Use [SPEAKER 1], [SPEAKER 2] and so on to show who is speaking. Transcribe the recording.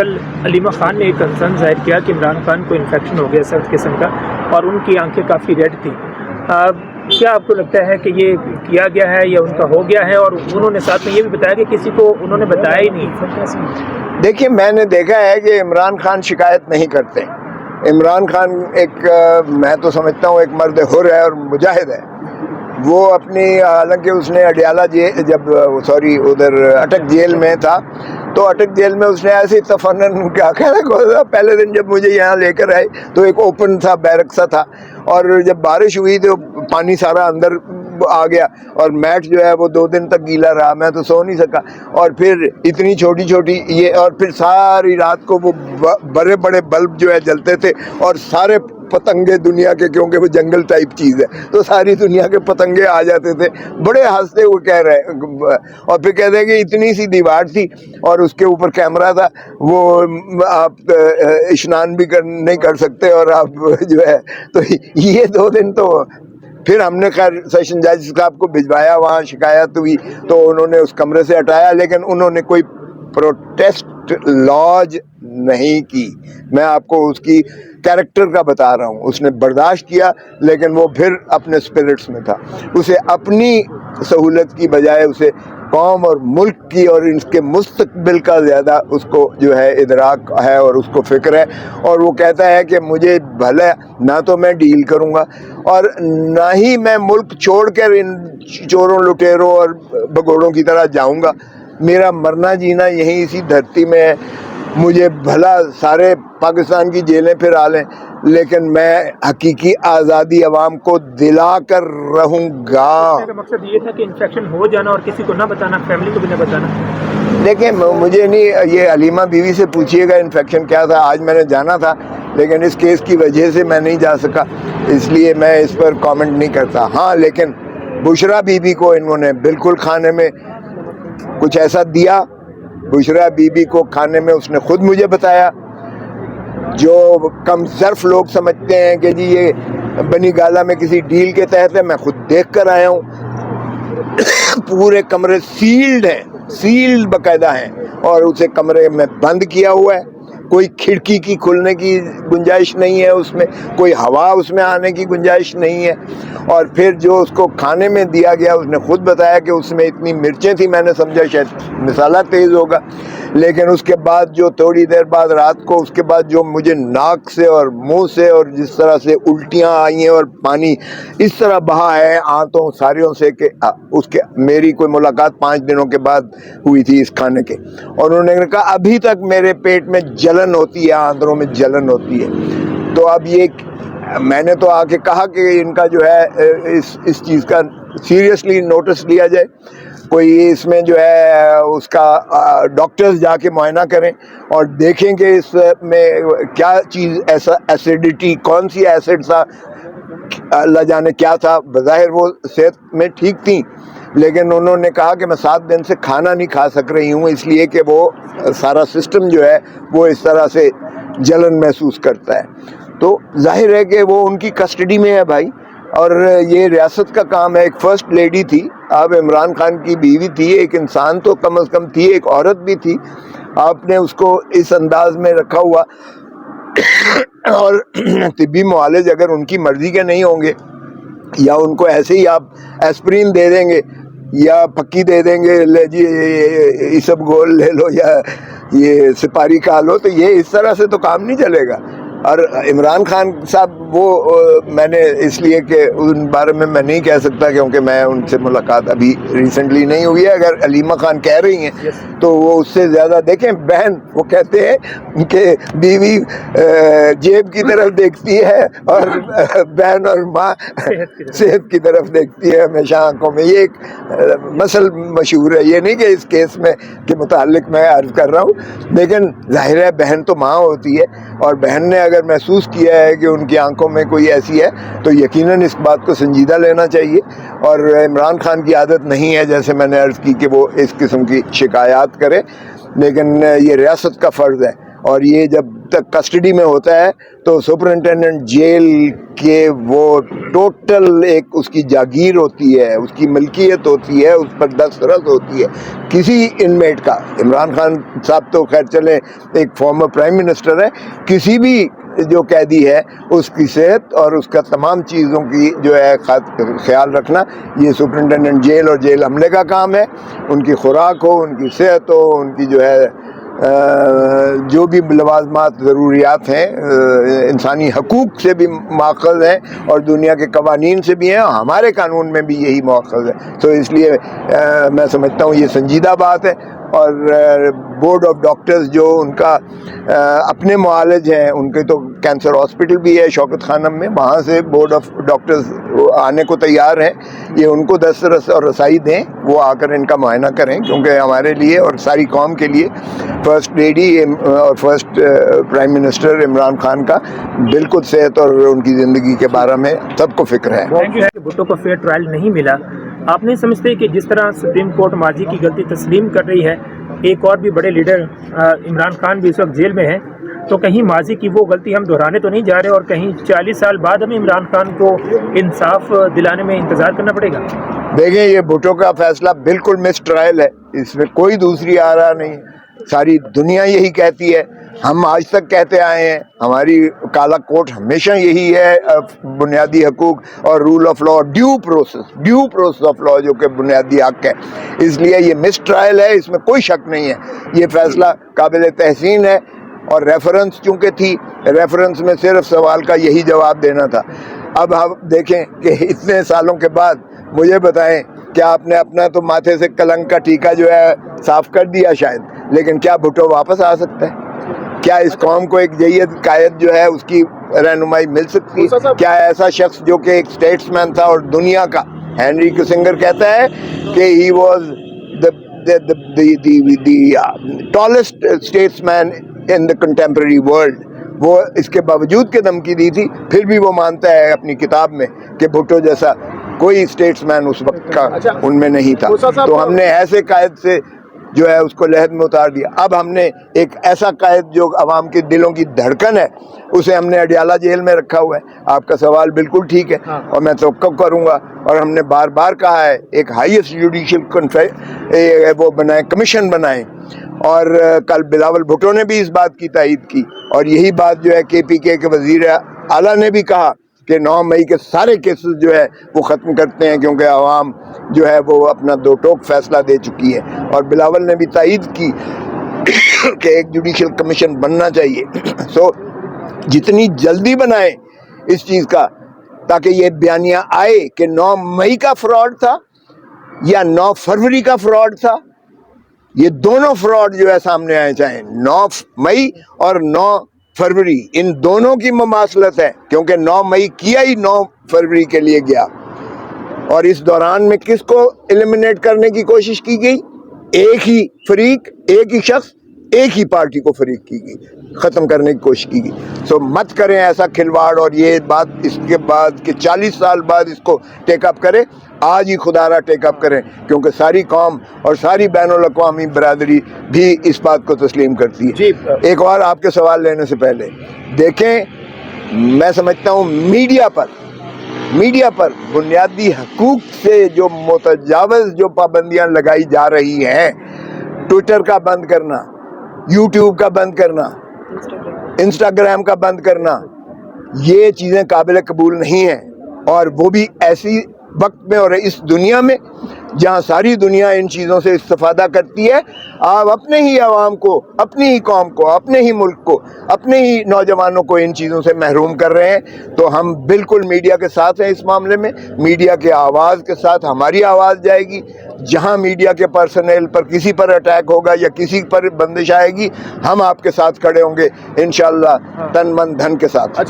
[SPEAKER 1] کل علیمہ خان نے ایک کنسرن ظاہر کیا کہ عمران خان کو انفیکشن ہو گیا سخت قسم کا اور ان کی آنکھیں کافی ریڈ تھیں. کیا آپ کو لگتا ہے کہ یہ کیا گیا ہے یا ان کا ہو گیا ہے؟ اور انہوں نے ساتھ میں یہ بھی بتایا کہ کسی کو انہوں نے بتایا ہی نہیں.
[SPEAKER 2] دیکھیے، میں نے دیکھا ہے کہ عمران خان شکایت نہیں کرتے. عمران خان ایک میں تو سمجھتا ہوں ایک مرد حر ہے اور مجاہد ہے. وہ اپنی حالانکہ اس نے اڈیالہ ادھر اٹک جیل میں تھا، تو اٹک جیل میں اس نے ایسے تفنن کیا کہا، پہلے دن جب مجھے یہاں لے کر آئے تو ایک اوپن تھا، بیرک سا تھا، اور جب بارش ہوئی تو پانی سارا اندر آ گیا اور میٹ جو ہے وہ 2 دن تک گیلا رہا، میں تو سو نہیں سکا. اور پھر اتنی چھوٹی چھوٹی یہ، اور پھر ساری رات کو وہ بڑے بڑے بلب جو ہے جلتے تھے، اور سارے پتنگے دنیا کے، کیونکہ وہ جنگل ٹائپ چیز ہے تو ساری دنیا کے پتنگے آ جاتے تھے. بڑے ہنستے ہوئے کہہ رہے، اور پھر کہتے ہیں کہ اتنی سی دیوار تھی اور اس کے اوپر کیمرہ تھا، وہ آپ اشنان بھی نہیں کر سکتے، اور آپ جو ہے تو یہ 2 دن تو پھر ہم نے خیر سیشن جج صاحب کو بھجوایا، وہاں شکایت ہوئی تو انہوں نے اس کمرے سے ہٹایا، لیکن انہوں نے کوئی پروٹیسٹ لاج نہیں کی. میں آپ کو اس کی کیریکٹر کا بتا رہا ہوں. اس نے برداشت کیا، لیکن وہ پھر اپنے سپرٹس میں تھا. اسے اپنی سہولت کی بجائے اسے قوم اور ملک کی اور اس کے مستقبل کا زیادہ اس کو جو ہے ادراک ہے اور اس کو فکر ہے. اور وہ کہتا ہے کہ مجھے بھلا نہ تو میں ڈیل کروں گا اور نہ ہی میں ملک چھوڑ کر ان چوروں لٹیروں اور بگوڑوں کی طرح جاؤں گا. میرا مرنا جینا یہیں اسی دھرتی میں ہے. مجھے بھلا سارے پاکستان کی جیلیں پھر آ لیں، لیکن میں حقیقی آزادی عوام کو دلا کر رہوں گا.
[SPEAKER 1] مقصد یہ تھا کہ انفیکشن ہو جانا اور کسی کو نہ بتانا، فیملی کو بھی نہ بتانا.
[SPEAKER 2] دیکھیں، مجھے نہیں، یہ علیمہ بیوی سے پوچھیے گا انفیکشن کیا تھا. آج میں نے جانا تھا لیکن اس کیس کی وجہ سے میں نہیں جا سکا، اس لیے میں اس پر کامنٹ نہیں کرتا. ہاں، لیکن بشرا بیوی کو انہوں نے بالکل کھانے میں کچھ ایسا دیا. بشرا بیوی کو کھانے میں اس نے خود مجھے بتایا. جو کم ظرف لوگ سمجھتے ہیں کہ جی یہ بنی گالا میں کسی ڈیل کے تحت ہے، میں خود دیکھ کر آیا ہوں. پورے کمرے سیلڈ ہیں، سیلڈ باقاعدہ ہیں، اور اسے کمرے میں بند کیا ہوا ہے. کوئی کھڑکی کی کھلنے کی گنجائش نہیں ہے اس میں، کوئی ہوا اس میں آنے کی گنجائش نہیں ہے. اور پھر جو اس کو کھانے میں دیا گیا، اس نے خود بتایا کہ اس میں اتنی مرچیں تھیں، میں نے سمجھا شاید مسالہ تیز ہوگا. لیکن اس کے بعد جو تھوڑی دیر بعد رات کو، اس کے بعد جو مجھے ناک سے اور منہ سے اور جس طرح سے الٹیاں آئی ہیں اور پانی اس طرح بہا ہے آنتوں ساریوں سے، کہ اس کے میری کوئی ملاقات 5 دنوں کے بعد ہوئی تھی اس کھانے کے. اور انہوں نے کہا ابھی تک میرے پیٹ میں جلن ہوتی ہے، آندروں میں جلن ہوتی ہے. تو اب یہ میں نے تو آ کے کہا کہ ان کا جو ہے اس چیز کا سیریسلی نوٹس لیا جائے. کوئی اس میں جو ہے اس کا ڈاکٹرز جا کے معائنہ کریں اور دیکھیں کہ اس میں کیا چیز، ایسا ایسیڈیٹی کون سی ایسڈ تھا، اللہ جانے کیا تھا. بظاہر وہ صحت میں ٹھیک تھیں، لیکن انہوں نے کہا کہ میں 7 دن سے کھانا نہیں کھا سک رہی ہوں، اس لیے کہ وہ سارا سسٹم جو ہے وہ اس طرح سے جلن محسوس کرتا ہے. تو ظاہر ہے کہ وہ ان کی کسٹڈی میں ہے بھائی، اور یہ ریاست کا کام ہے. ایک فرسٹ لیڈی تھی، آپ عمران خان کی بیوی تھی، ایک انسان تو کم از کم تھی، ایک عورت بھی تھی. آپ نے اس کو اس انداز میں رکھا ہوا، اور طبی معالج اگر ان کی مرضی کے نہیں ہوں گے، یا ان کو ایسے ہی آپ ایسپرین دے دیں گے یا پکی دے دیں گے، لے جی یہ سب گول لے لو یا یہ سپاری کھا لو، تو یہ اس طرح سے تو کام نہیں چلے گا. اور عمران خان صاحب وہ میں نے اس لیے کہ ان بارے میں نہیں کہہ سکتا، کیونکہ میں ان سے ملاقات ابھی ریسنٹلی نہیں ہوئی ہے. اگر علیمہ خان کہہ رہی ہیں تو وہ اس سے زیادہ دیکھیں. بہن وہ کہتے ہیں کہ بیوی جیب کی طرف دیکھتی ہے اور بہن اور ماں صحت کی طرف دیکھتی ہے ہمیشہ آنکھوں میں. یہ ایک مثل مشہور ہے، یہ نہیں کہ اس کیس میں کے متعلق میں عرض کر رہا ہوں، لیکن ظاہر ہے بہن تو ماں ہوتی ہے، اور بہن نے اگر محسوس کیا ہے کہ ان کی آنکھوں میں کوئی ایسی ہے تو یقیناً اس بات کو سنجیدہ لینا چاہیے. اور عمران خان کی عادت نہیں ہے، جیسے میں نے عرض کی، کہ وہ اس قسم کی شکایات کرے، لیکن یہ ریاست کا فرض ہے. اور یہ جب تک کسٹڈی میں ہوتا ہے تو سپرنٹینڈنٹ جیل کے وہ ٹوٹل ایک اس کی جاگیر ہوتی ہے, اس کی ملکیت ہوتی ہے, اس پر دسترس ہوتی ہے. کسی انمیٹ کا, عمران خان صاحب تو خیر چلے ایک فارمر پرائم منسٹر ہے, کسی بھی جو قیدی ہے اس کی صحت اور اس کا تمام چیزوں کی جو ہے خیال رکھنا یہ سپرنٹینڈنٹ جیل اور جیل عملے کا کام ہے. ان کی خوراک ہو, ان کی صحت ہو, ان کی جو ہے جو بھی لوازمات ضروریات ہیں انسانی حقوق سے بھی ماخذ ہیں اور دنیا کے قوانین سے بھی ہیں, ہمارے قانون میں بھی یہی ماخذ ہے. تو اس لیے میں سمجھتا ہوں یہ سنجیدہ بات ہے. اور بورڈ آف ڈاکٹرز جو ان کا اپنے معالج ہیں, ان کے تو کینسر ہاسپٹل بھی ہے شوکت خانم میں, وہاں سے بورڈ آف ڈاکٹرز آنے کو تیار ہیں. یہ ان کو دسترس اور رسائی دیں, وہ آ کر ان کا معائنہ کریں, کیونکہ ہمارے لیے اور ساری قوم کے لیے فرسٹ لیڈی اور first prime minister Imran Khan کا بالکل صحت اور ان کی زندگی کے بارے میں سب کو فکر ہے.
[SPEAKER 1] بھٹو کو فیئر ٹرائل نہیں ملا, آپ نہیں سمجھتے کہ جس طرح سپریم کورٹ ماضی کی غلطی تسلیم کر رہی ہے, ایک اور بھی بڑے لیڈر عمران خان بھی اس وقت جیل میں ہیں, تو کہیں ماضی کی وہ غلطی ہم دہرانے تو نہیں جا رہے اور کہیں 40 سال بعد ہمیں عمران خان کو انصاف دلانے میں انتظار کرنا پڑے گا؟
[SPEAKER 2] دیکھیں یہ بھٹو کا فیصلہ بالکل مس ٹرائل ہے, اس میں کوئی دوسری آرا نہیں, ساری دنیا یہی کہتی ہے, ہم آج تک کہتے آئے ہیں, ہماری کالا کوٹ ہمیشہ یہی ہے, بنیادی حقوق اور rule of law, due process of law جو کہ بنیادی حق ہے. اس لیے یہ مس ٹرائل ہے, اس میں کوئی شک نہیں ہے. یہ فیصلہ قابل تحسین ہے, اور ریفرنس چونکہ تھی, ریفرنس میں صرف سوال کا یہی جواب دینا تھا. اب ہم دیکھیں کہ اتنے سالوں کے بعد مجھے بتائیں کیا آپ نے اپنا تو ماتھے سے کلنک کا ٹیکا جو ہے صاف کر دیا شاید, لیکن کیا بھٹو واپس آ سکتا ہے؟ کیا اس قوم کو ایک جید قائد جو ہے اس کی رہنمائی مل سکتی ہے؟ کیا ایسا شخص جو کہ ایک اسٹیٹس مین تھا اور دنیا کا, ہینری کسنگر کہتا ہے کہ he was the tallest statesman in the contemporary world, وہ اس کے باوجود کہ دھمکی دی تھی پھر بھی وہ مانتا ہے اپنی کتاب میں کہ بھٹو جیسا کوئی اسٹیٹس مین اس وقت کا ان میں نہیں تھا. تو ہم نے ایسے قائد سے جو ہے اس کو لحد میں اتار دیا. اب ہم نے ایک ایسا قائد جو عوام کے دلوں کی دھڑکن ہے اسے ہم نے اڈیالہ جیل میں رکھا ہوا ہے. آپ کا سوال بالکل ٹھیک ہے, اور میں توقع کروں گا, اور ہم نے بار بار کہا ہے ایک ہائیسٹ جوڈیشل وہ بنائیں, کمیشن بنائیں. اور کل بلاول بھٹو نے بھی اس بات کی تائید کی, اور یہی بات جو ہے کے پی کے وزیر اعلیٰ نے بھی کہا کہ 9 مئی کے سارے کیسز جو ہے وہ ختم کرتے ہیں, کیونکہ عوام جو ہے وہ اپنا دو ٹوک فیصلہ دے چکی ہے. اور بلاول نے بھی تائید کی کہ ایک جوڈیشل کمیشن بننا چاہیے. سو جتنی جلدی بنائیں اس چیز کا, تاکہ یہ بیانیہ آئے کہ 9 مئی کا فراڈ تھا یا 9 فروری کا فراڈ تھا. یہ دونوں فراڈ جو ہے سامنے آئے, چاہیں 9 مئی اور 9 فروری, ان دونوں کی مماثلت ہے, کیونکہ 9 مئی کیا ہی 9 فروری کے لیے گیا. اور اس دوران میں کس کو ایلیمنیٹ کرنے کی کوشش کی گئی؟ ایک ہی فریق, ایک ہی شخص, ایک ہی پارٹی کو فریق کی گئی, ختم کرنے کی کوشش کی گئی. سو مت کریں ایسا کھلواڑ, اور یہ بات اس کے بعد کہ 40 سال بعد اس کو ٹیک اپ کریں, آج ہی خدا را ٹیک اپ کریں, کیونکہ ساری قوم اور ساری بین الاقوامی برادری بھی اس بات کو تسلیم کرتی ہے. ایک اور آپ کے سوال لینے سے پہلے دیکھیں, میں سمجھتا ہوں میڈیا پر بنیادی حقوق سے جو متجاوز جو پابندیاں لگائی جا رہی ہیں, ٹویٹر کا بند کرنا, یوٹیوب کا بند کرنا, انسٹاگرام کا بند کرنا, یہ چیزیں قابل قبول نہیں ہیں. اور وہ بھی ایسی وقت میں اور اس دنیا میں جہاں ساری دنیا ان چیزوں سے استفادہ کرتی ہے. آپ اپنے ہی عوام کو, اپنی ہی قوم کو, اپنے ہی ملک کو, اپنے ہی نوجوانوں کو ان چیزوں سے محروم کر رہے ہیں. تو ہم بالکل میڈیا کے ساتھ ہیں اس معاملے میں. میڈیا کے آواز کے ساتھ ہماری آواز جائے گی. جہاں میڈیا کے پرسنل پر کسی پر اٹیک ہوگا یا کسی پر بندش آئے گی, ہم آپ کے ساتھ کھڑے ہوں گے انشاءاللہ, تن من دھن کے ساتھ.